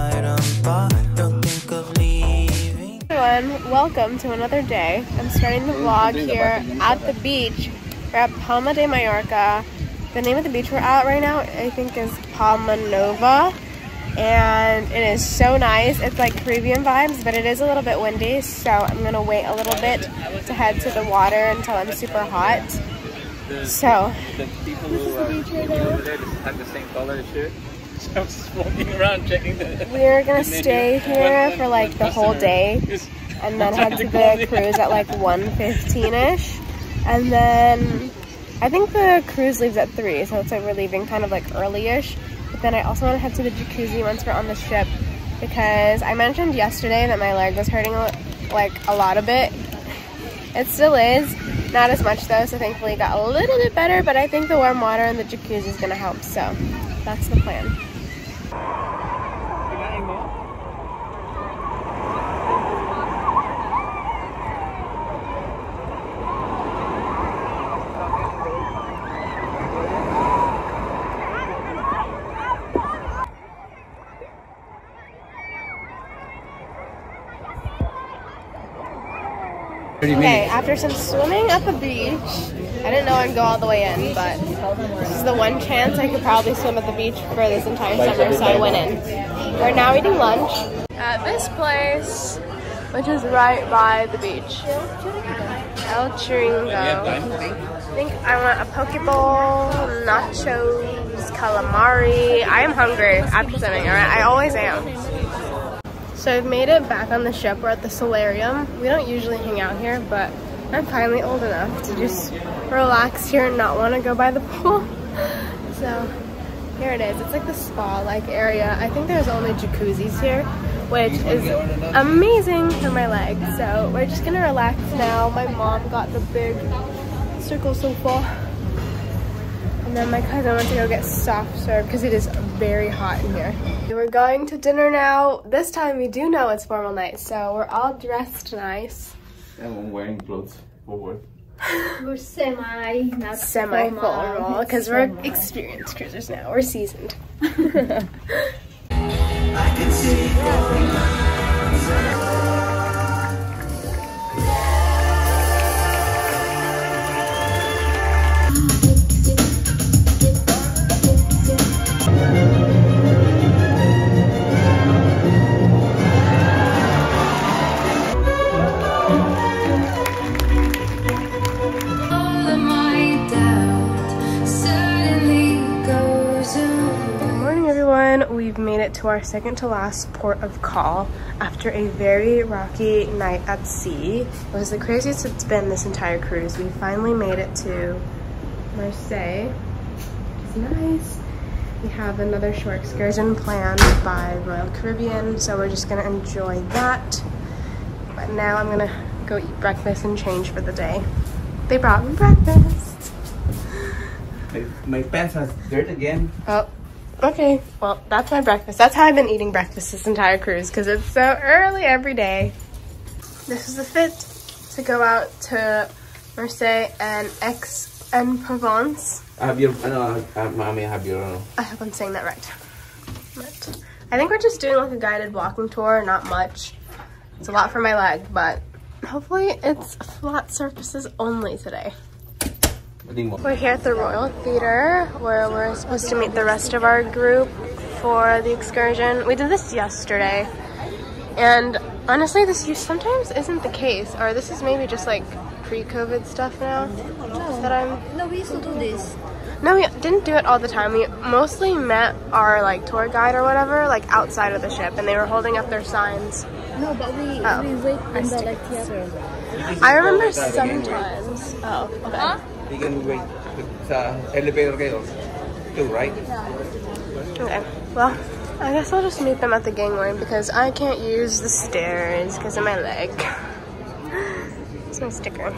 Everyone, welcome to another day. I'm starting the vlog here at the beach. We're at Palma de Mallorca. The name of the beach we're at right now, I think, is Palma Nova. And it is so nice. It's like Caribbean vibes, but it is a little bit windy, so I'm gonna wait a little bit to head to the water until I'm super hot. So, the people who are over there have the same color shirt. So I'm just walking around checking the... We're gonna stay here for like the whole day and then head to the cruise at like 1:15ish. And then I think the cruise leaves at 3, so it's like we're leaving kind of like early-ish. But then I also want to head to the jacuzzi once we're on the ship, because I mentioned yesterday that my leg was hurting like a lot of it. It still is, not as much though, so thankfully it got a little bit better, but I think the warm water and the jacuzzi is going to help, so that's the plan. Okay, after some swimming at the beach, I didn't know I'd go all the way in, but this is the one chance I could probably swim at the beach for this entire summer, so I went in. We're now eating lunch at this place, which is right by the beach. El Chiringo. I think I want a poke bowl, nachos, calamari. I am hungry after swimming, alright? I always am. So I've made it back on the ship. We're at the solarium. We don't usually hang out here, but I'm finally old enough to just relax here and not want to go by the pool. So here it is. It's like the spa-like area. I think there's only jacuzzis here, which is amazing for my legs. So we're just gonna relax now. My mom got the big circle sofa. And then my cousin went to go get soft serve because it is very hot in here. We're going to dinner now. This time we do know it's formal night, so we're all dressed nice. And I'm wearing clothes for work. We're semi-formal because we're experienced cruisers now. We're seasoned. I can see We've made it to our second to last port of call after a very rocky night at sea. It was the craziest it's been this entire cruise. We finally made it to Marseille, which is nice. We have another shore excursion planned by Royal Caribbean, so we're just gonna enjoy that. But now I'm gonna go eat breakfast and change for the day. They brought me breakfast. My pants has dirt again. Oh. Okay, well, that's my breakfast. That's how I've been eating breakfast this entire cruise, because it's so early every day. This is the fit to go out to Marseille and Aix-en-Provence. I have your, mommy, I have your... I hope I'm saying that right. But I think we're just doing like a guided walking tour, not much. It's a lot for my leg, but hopefully it's flat surfaces only today. We're here at the Royal Theatre, where we're supposed to meet the rest of our group for the excursion. We did this yesterday, and honestly, this sometimes isn't the case, or this is maybe just like pre-COVID stuff now. No, we used to do this. No, we didn't do it all the time. We mostly met our like tour guide or whatever, like outside of the ship, and they were holding up their signs. No, but we wait in the like theater. I remember sometimes. Oh, okay. Huh? You can wait sa elevator kayo too, right? Okay, well, I guess I'll just meet them at the gangway because I can't use the stairs because of my leg. It's my sticker.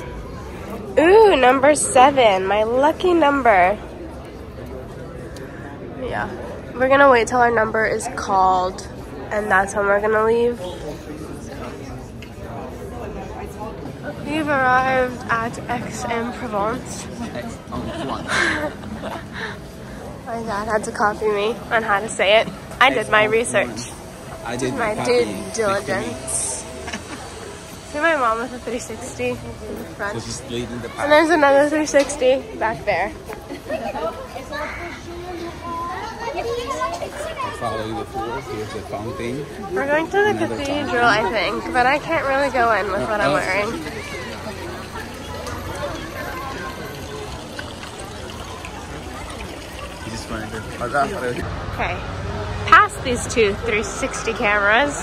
Ooh, number 7, my lucky number. Yeah, we're gonna wait till our number is called, and that's when we're gonna leave. We've arrived at Aix-en-Provence. My dad had to copy me on how to say it. I did my research. I did my due diligence. See my mom with a 360 in the front. So she's leading the pack. And there's another 360 back there. Following the tour, here's the fountain. We're going to the cathedral, I think, but I can't really go in with what I'm wearing. You just wanted to... Okay, past these two 360 cameras,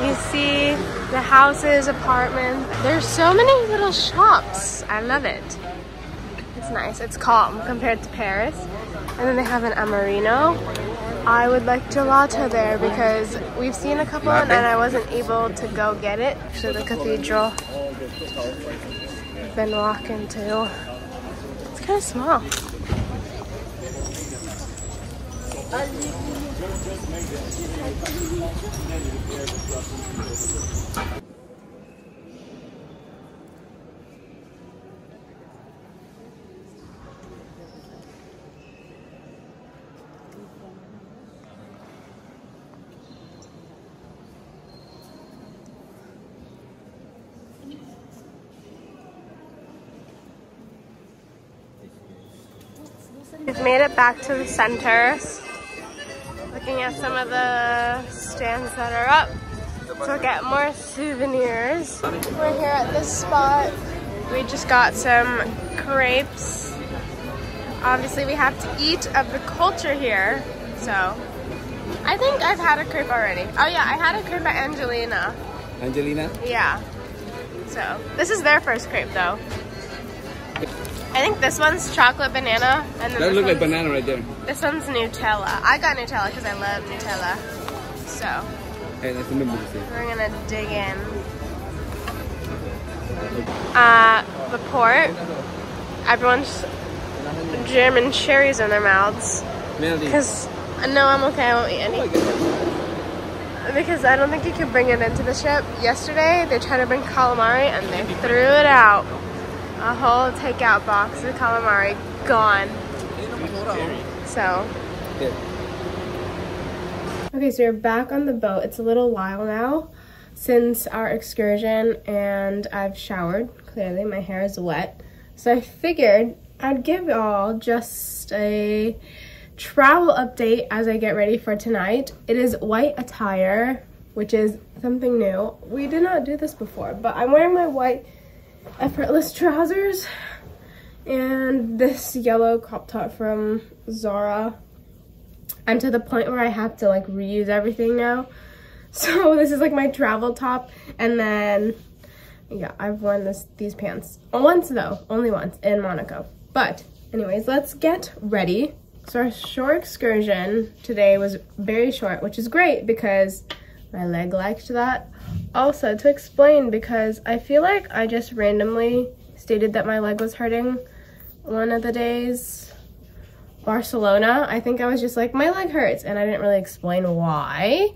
you see the houses, apartments. There's so many little shops. I love it. It's nice. It's calm compared to Paris. And then they have an Amarino. I would like gelato there because we've seen a couple and I wasn't able to go get it to the cathedral. Been walking to. It's kind of small. We've made it back to the center. Looking at some of the stands that are up to get more souvenirs. We're here at this spot. We just got some crepes. Obviously we have to eat of the culture here. So I think I've had a crepe already. Oh yeah, I had a crepe at Angelina. Angelina? Yeah. So this is their first crepe though. I think this one's chocolate banana. And then that looks like banana right there. This one's Nutella. I got Nutella because I love Nutella. So, hey, that's we're gonna dig in. The port. Everyone's jamming cherries in their mouths. Because, no, I'm okay. I won't eat any. Because I don't think you can bring it into the ship. Yesterday, they tried to bring calamari and they threw it out. A whole takeout box of calamari gone. So. Okay, so we're back on the boat. It's a little while now since our excursion and I've showered. Clearly, my hair is wet. So I figured I'd give y'all just a travel update as I get ready for tonight. It is white attire, which is something new. We did not do this before, but I'm wearing my white effortless trousers and this yellow crop top from Zara. I'm to the point where I have to like reuse everything now. So this is like my travel top, and then yeah, I've worn these pants once though, only once in Monaco. But anyways, let's get ready. So our shore excursion today was very short, which is great because my leg liked that. Also, to explain, because I feel like I just randomly stated that my leg was hurting one of the days. Barcelona, I think I was just like, my leg hurts, and I didn't really explain why.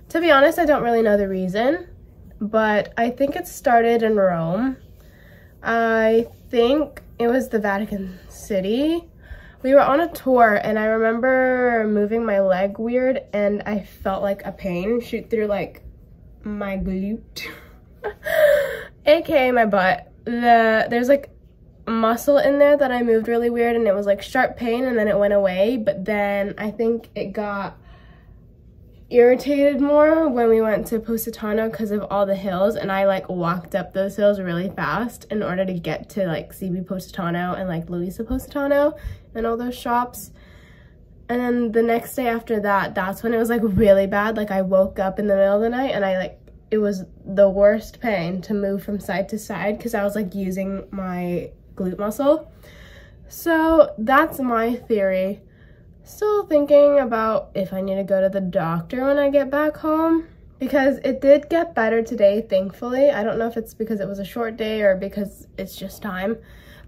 To be honest, I don't really know the reason, but I think it started in Rome. I think it was the Vatican City. We were on a tour, and I remember moving my leg weird, and I felt like a pain shoot through like my glute, aka my butt. There's like muscle in there that I moved really weird, and it was like sharp pain, and then it went away. But then I think it got irritated more when we went to Positano because of all the hills, and I like walked up those hills really fast in order to get to like CB Positano and like Luisa Positano and all those shops. And then the next day after that, that's when it was like really bad. Like I woke up in the middle of the night and it was the worst pain to move from side to side because I was like using my glute muscle. So that's my theory. Still thinking about if I need to go to the doctor when I get back home, because it did get better today, thankfully. I don't know if it's because it was a short day or because it's just time.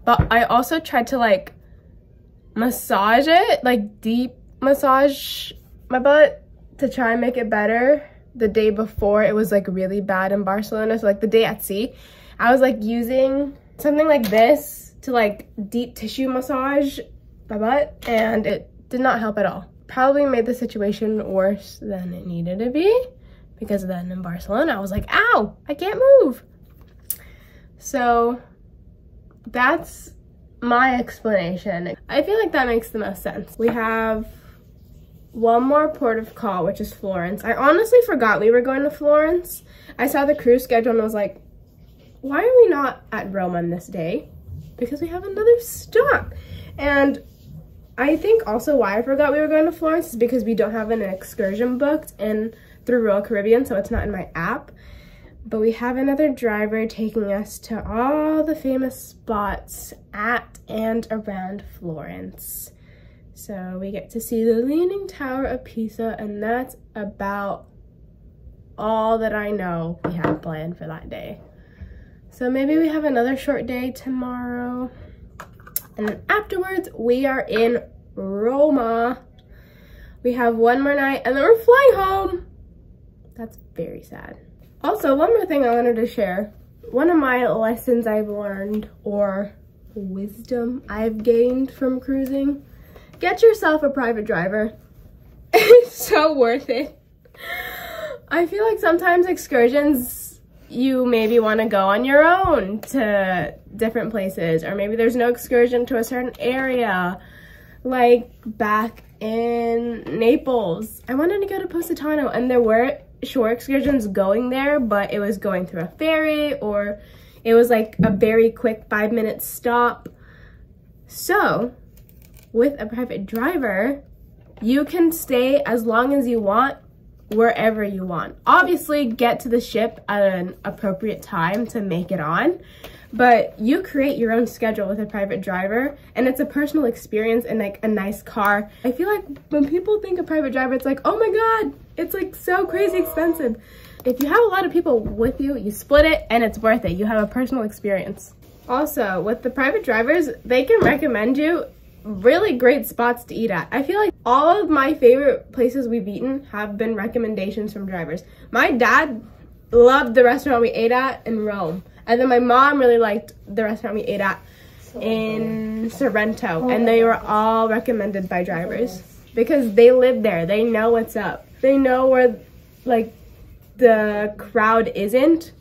But I also tried to like massage it, like deep massage my butt to try and make it better. The day before it was like really bad in Barcelona, so like the day at sea, I was like using something like this to like deep tissue massage my butt, and it did not help at all. Probably made the situation worse than it needed to be, because then in Barcelona I was like, ow, I can't move. So that's my explanation. I feel like that makes the most sense. We have one more port of call, which is Florence. I honestly forgot we were going to Florence. I saw the cruise schedule and was like, why are we not at Rome on this day? Because we have another stop. And I think also why I forgot we were going to Florence is because we don't have an excursion booked through Royal Caribbean, so it's not in my app. But we have another driver taking us to all the famous spots at and around Florence. So we get to see the Leaning Tower of Pisa, and that's about all that I know we have planned for that day. So maybe we have another short day tomorrow. And then afterwards, we are in Roma. We have one more night, and then we're flying home. That's very sad. Also, one more thing I wanted to share. One of my lessons I've learned, or wisdom I've gained from cruising, get yourself a private driver. It's so worth it. I feel like sometimes excursions, you maybe want to go on your own to different places, or maybe there's no excursion to a certain area. Like back in Naples, I wanted to go to Positano, and there were shore excursions going there, but it was going through a ferry, or it was like a very quick 5-minute stop. So with a private driver, you can stay as long as you want, wherever you want. Obviously, get to the ship at an appropriate time to make it on, but you create your own schedule with a private driver, and it's a personal experience and like a nice car. I feel like when people think of private driver, it's like, oh my god, it's like so crazy expensive. If you have a lot of people with you, you split it and it's worth it. You have a personal experience. Also, with the private drivers, they can recommend you really great spots to eat at. I feel like all of my favorite places we've eaten have been recommendations from drivers. My dad loved the restaurant we ate at in Rome. And then my mom really liked the restaurant we ate at in Sorrento. And they were all recommended by drivers because they live there. They know what's up. They know where like the crowd isn't.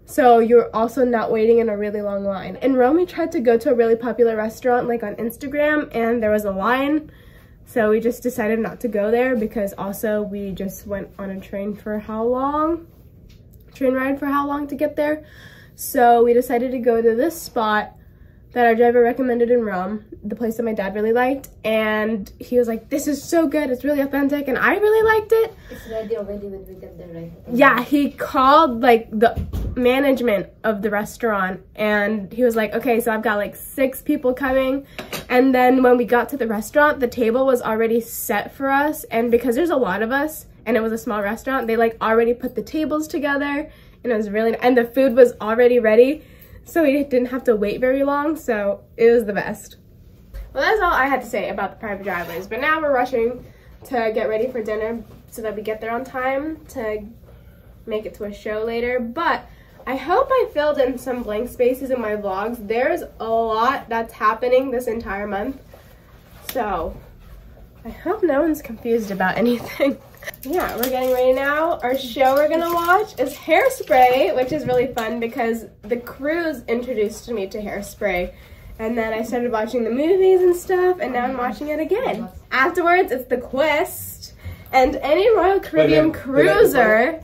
So you're also not waiting in a really long line. In Rome, we tried to go to a really popular restaurant like on Instagram, and there was a line. So we just decided not to go there because also we just went on a train ride for how long to get there. So we decided to go to this spot that our driver recommended in Rome, the place that my dad really liked, and he was like, this is so good, it's really authentic, and I really liked it. It's ready already when we get there, right? Yeah, he called like the management of the restaurant, and he was like, okay, so I've got like 6 people coming. And then when we got to the restaurant, the table was already set for us, and because there's a lot of us and it was a small restaurant, they like already put the tables together, and it was really, and the food was already ready. So we didn't have to wait very long, so it was the best. Well, that's all I had to say about the private drivers, but now we're rushing to get ready for dinner so that we get there on time to make it to a show later. But I hope I filled in some blank spaces in my vlogs. There's a lot that's happening this entire month, so I hope no one's confused about anything. Yeah, we're getting ready now. Our show we're gonna watch is Hairspray, which is really fun because the cruise introduced me to Hairspray. And then I started watching the movies and stuff, and now I'm watching it again. Afterwards, it's The Quest. And any Royal Caribbean cruiser,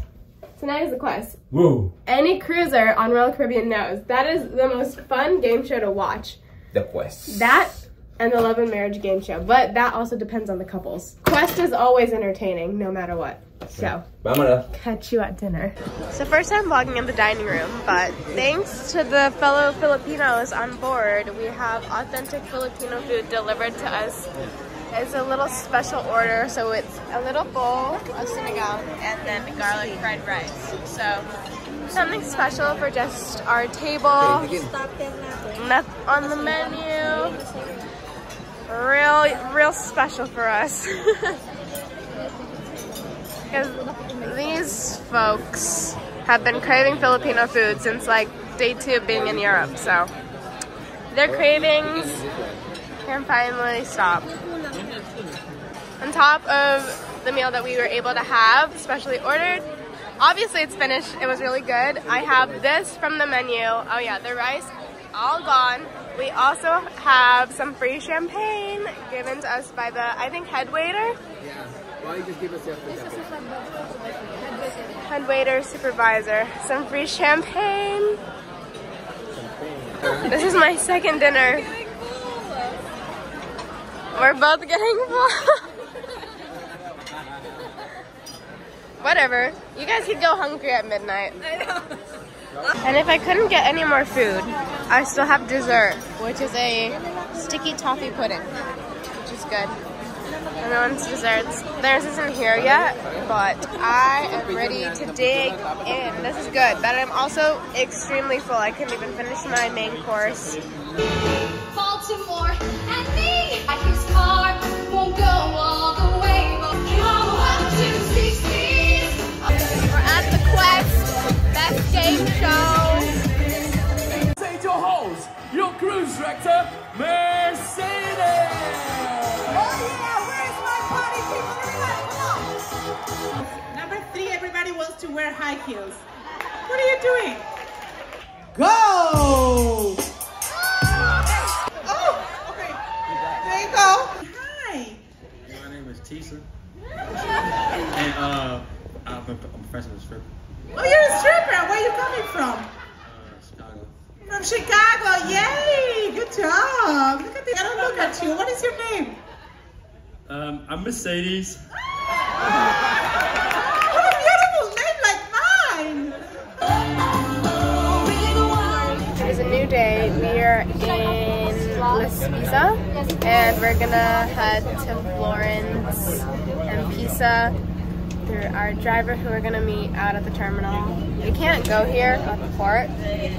tonight is The Quest. Woo! Any cruiser on Royal Caribbean knows that is the most fun game show to watch. The Quest. That and the Love and Marriage game show, but that also depends on the couples. Quest is always entertaining, no matter what. So, catch you at dinner. So first time vlogging in the dining room, but thanks to the fellow Filipinos on board, we have authentic Filipino food delivered to us. It's a little special order, so it's a little bowl of sinigang and then garlic fried rice. So, something special for just our table. Nothing on the menu. Real special for us. Because these folks have been craving Filipino food since like day 2 of being in Europe, so their cravings can finally stop. On top of the meal that we were able to have, specially ordered, Obviously it's finished. It was really good. I have this from the menu. Oh yeah, the rice, all gone. We also have some free champagne given to us by the, I think, head waiter. Yeah. Why don't you just give us your food? Head waiter, supervisor. Some free champagne. This is my second dinner. We're both getting full. Whatever. You guys could go hungry at midnight. I know. And if I couldn't get any more food, I still have dessert, which is a sticky toffee pudding, which is good. Everyone's desserts. Theirs isn't here yet, but I am ready to dig in. This is good, but I'm also extremely full. I couldn't even finish my main course. Baltimore and me. His car won't go all the way, but come up to 60s. We're at the Quest, best game show. Say to your host, your cruise director, Mercedes. Number 3, everybody wants to wear high heels. What are you doing? Go! Oh, okay. There you go. Hi. My name is Pisa. And I'm a professional stripper. Oh, you're a stripper. Where are you coming from? Chicago. From Chicago. Yay. Good job. Look at this. I don't look at you. What is your name? I'm Mercedes. What a beautiful name like mine. It is a new day. We are in Pisa, and we're gonna head to Florence and Pisa through our driver, who we're gonna meet out at the terminal. We can't go here at the port.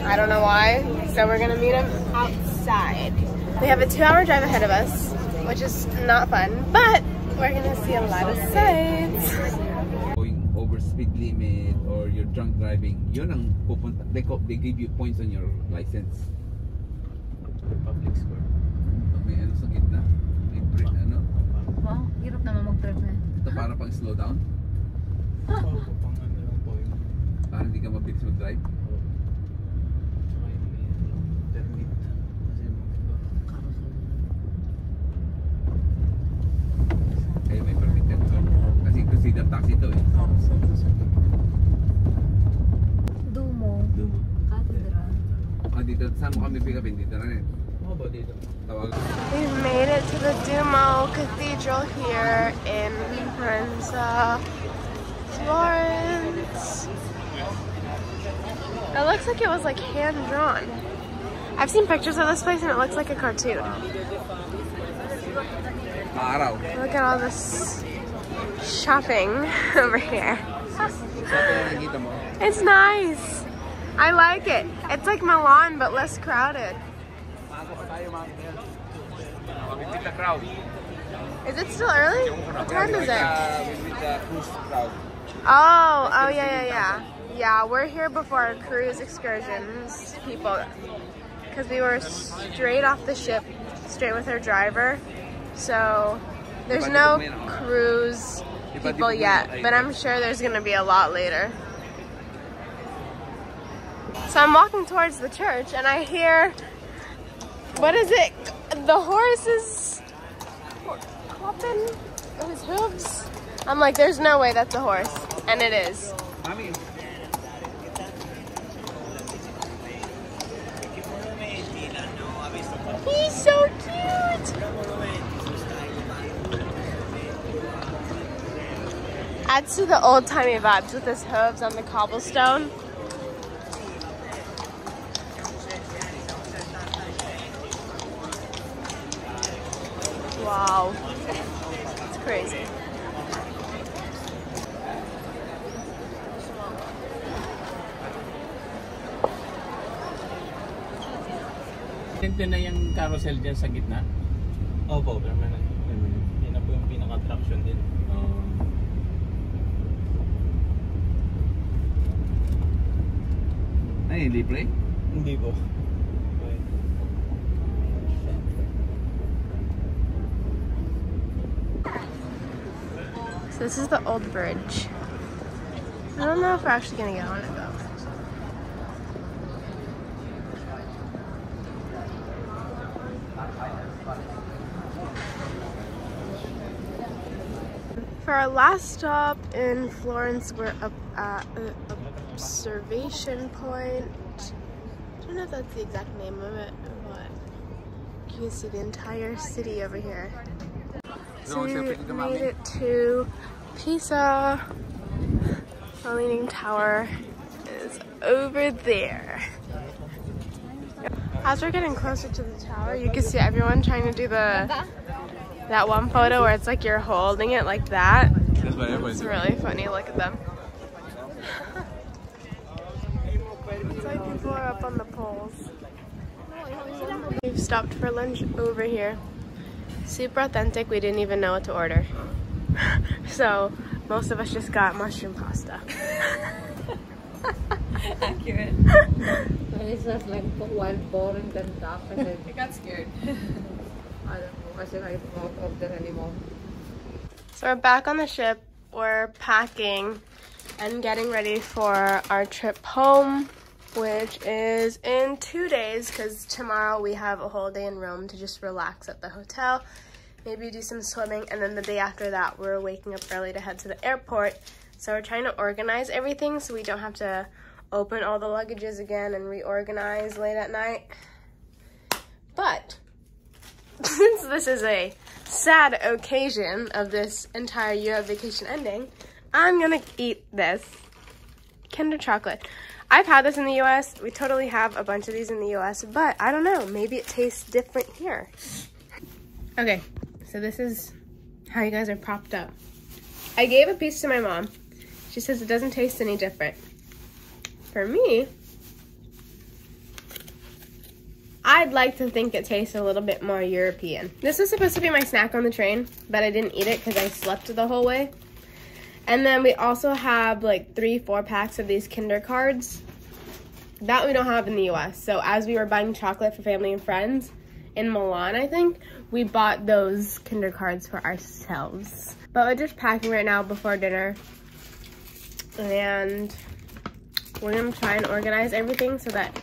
I don't know why, so we're gonna meet him outside. We have a 2-hour drive ahead of us, which is not fun, but we're gonna see a lot of sights. Going over speed limit or you're drunk driving, yun ang pupunta. They give you points on your license. Public square. May ano sa gitna? May break, ano? Wow, hirap naman mag-turn na. Ito para pang slow down. Para hindi ka mabilis mag-drive. Ay, may permit yan. Kasi consider taxi ito eh. Dumo. Cathedral. Ah, dito. Saan mo kami pick upin? Dito na rin. Tawag. We've made it to the Duomo Cathedral here in Florence. It looks like it was like hand-drawn. I've seen pictures of this place and it looks like a cartoon. Araw. Look at all this shopping over here. It's nice. I like it. It's like Milan but less crowded. Is it still early? What time is it? Oh, yeah. Yeah, we're here before our cruise excursions, people, because we were straight off the ship, straight with our driver. So there's no cruise people yet, but I'm sure there's gonna be a lot later. So I'm walking towards the church and I hear, what is it? The horse is clopping his hooves. I'm like, there's no way that's a horse, and it is. He's so cute. Adds to the old-timey vibes with his hooves on the cobblestone. Wow, it's crazy. Tingnan na yung carousel dyan sa gitna? Opo, permanent. Yan na po yung pinaka-attraction din. Ay, libre? Hindi po. So this is the old bridge. I don't know if we're actually gonna get on it though. For our last stop in Florence, we're up at an observation point. I don't know if that's the exact name of it, but you can see the entire city over here. So we made it to Pisa. The Leaning Tower is over there. As we're getting closer to the tower, you can see everyone trying to do that one photo where it's like you're holding it like that. That's what everybody's doing. It's really funny. Look at them. It's like people are up on the poles. We've stopped for lunch over here. Super authentic. We didn't even know what to order. So most of us just got mushroom pasta. Accurate. It's just like one boring than top and then I got scared. I don't know. I said I won't order anymore. So we're back on the ship. We're packing and getting ready for our trip home, which is in 2 days because tomorrow we have a whole day in Rome to just relax at the hotel, maybe do some swimming, and then the day after that we're waking up early to head to the airport. So we're trying to organize everything so we don't have to open all the luggages again and reorganize late at night. But since this is a sad occasion of this entire year of vacation ending, I'm gonna eat this Kinder chocolate. I've had this in the US. We totally have a bunch of these in the US, but I don't know, maybe it tastes different here. Okay, so this is how you guys are propped up. I gave a piece to my mom. She says it doesn't taste any different. For me, I'd like to think it tastes a little bit more European. This was supposed to be my snack on the train, but I didn't eat it because I slept the whole way. And then we also have like 3-4 packs of these Kinder cards that we don't have in the US. So as we were buying chocolate for family and friends in Milan, I think, we bought those Kinder cards for ourselves. But we're just packing right now before dinner. And we're gonna try and organize everything so that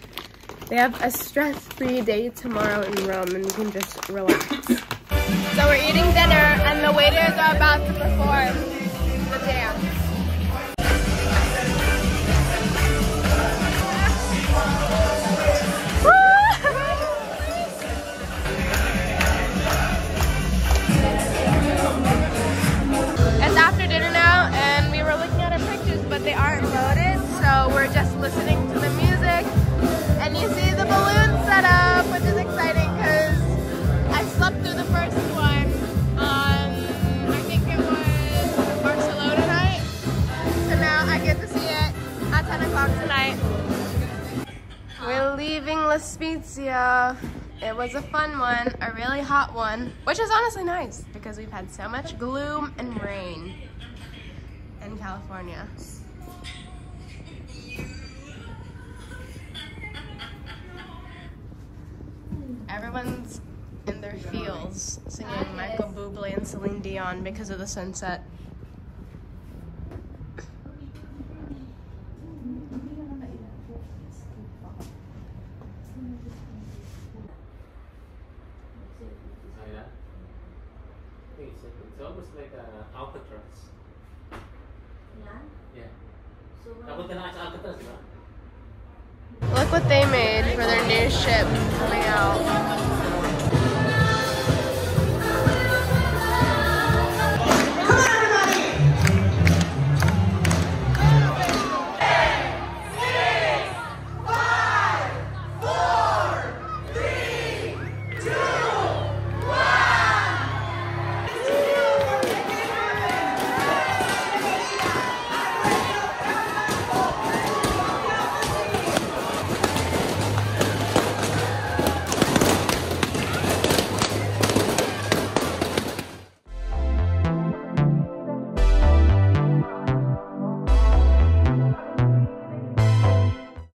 they have a stress-free day tomorrow in Rome and we can just relax. So we're eating dinner and the waiters are about to perform the dance. It's after dinner now and we were looking at our pictures but they aren't loaded, so we're just listening to the music. And you see the balloon set up, which is exciting because I slept through the first one on, I think it was Barcelona night. So now I get to see it at 10 o'clock tonight. We're leaving La Spezia. It was a fun one, a really hot one, which is honestly nice because we've had so much gloom and rain in California. Everyone's in their feels singing Michael Bublé and Celine Dion because of the sunset. It's almost like Alcatraz. Yeah. Look what they made for their new ship coming out.